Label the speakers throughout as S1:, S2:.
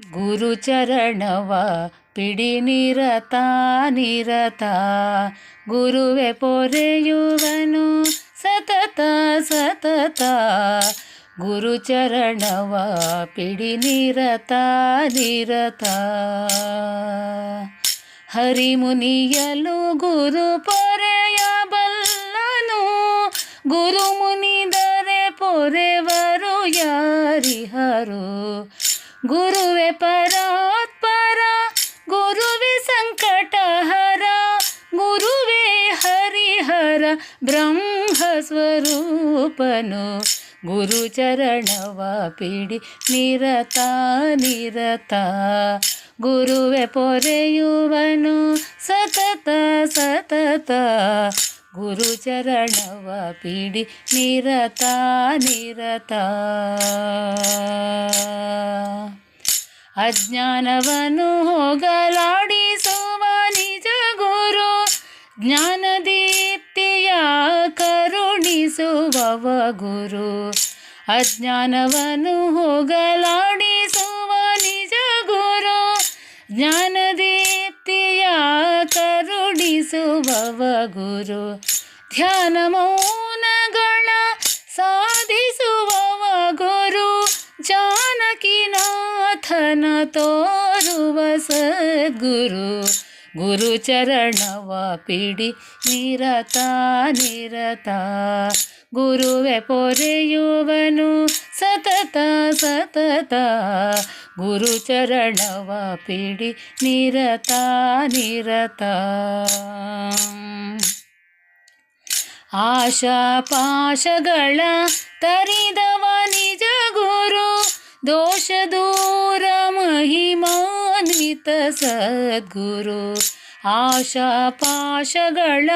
S1: ಗುರುಚರಣವ PD ನಿರತ ನಿರತ, ಗುರುವೆ ಪೊರೆಯುವನು ಸತತ ಸತತ. ಗುರುಚರಣವ ಪಿಡಿ ನಿರತ ನಿರತ. ಹರಿಮುನಿಯಲು ಗುರು ಪೊರೆಯಬಲ್ಲನು, ಗುರು ಮುನಿದರೆ ಪೊರೆವರು ಯಾರಿಹರು. ಗುರುವೆ ಪರಾತ್ಪರ, ಗುರುವೆ ಸಂಕಟಹರ, ಗುರುವೆ ಹರಿಹರ ಬ್ರಹ್ಮ ಸ್ವರೂಪನು. ಗುರುಚರಣವ ಪಿಡಿ ನಿರತ ನಿರತ, ಗುರುವೆ ಪೊರೆಯುವನು ಸತತ ಸತತ. ಗುರುಚರಣವ ಪಿಡಿ ನಿರತ ನಿರತ. ಅಜ್ಞಾನವನ್ನು ಹೋಗಲಾಡಿಸುವ ನಿಜ ಗುರು, ಜ್ಞಾನದೀಪ್ತಿಯ ಕರುಣಿಸುವವ ಗುರು. ಅಜ್ಞಾನವನ್ನು ಹೋಗಲಾಡಿಸುವ ನಿಜ ಗುರು, ಜ್ಞಾನದೀಪ್ತಿಯ ಕರುಣಿಸುವವ ಗುರು. ಧ್ಯಾನ ಮೌನಗಳ ಸಾಧಿಸುವವ ಗುರು, ಜಾನಕಿನಾಥನ ತೋರುವ ಸದ್ಗುರು. ಗುರುಚರಣವ ಪಿಡಿ ನಿರತ ನಿರತ, ಗುರುವೆ ಪೊರೆಯುವನು ಸತತ ಸತತ. ಗುರುಚರಣವ ಪಿಡಿ ನಿರತ ನಿರತ. ಆಶಾ ಪಾಶಗಳ ತರಿದವ ನಿಜ ಗುರು, ದೋಷ ದೂರ ಮಹಿಮಾನ್ವಿತ ಸದ್ಗುರು. ಆಶಾ ಪಾಶಗಳ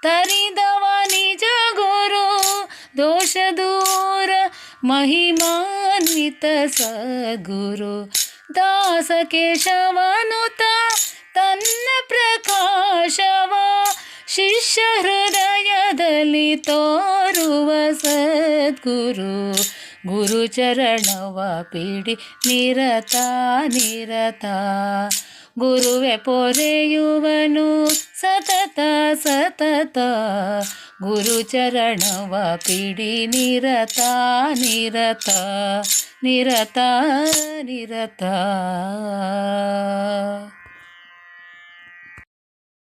S1: ತರಿದವ ನಿಜ ಗುರು, ದೋಷ ದೂರ ಮಹಿಮಾನ್ವಿತ ಸದ್ಗುರು. ದಾಸ ಕೇಶವನುತ ತನ್ನ ಪ್ರಕಾಶವ, ಶಿಷ್ಯ ಹೃದಯದಲ್ಲಿ ತೋರುವ ಸದ್ಗುರು. ಗುರುಚರಣವ ಪಿಡಿ ನಿರತ ನಿರತ, ಗುರುವೆ ಪೊರೆಯುವನು ಸತತ ಸತತ. ಗುರುಚರಣವ ಪಿಡಿ ನಿರತ ನಿರತ ನಿರತ ನಿರತ.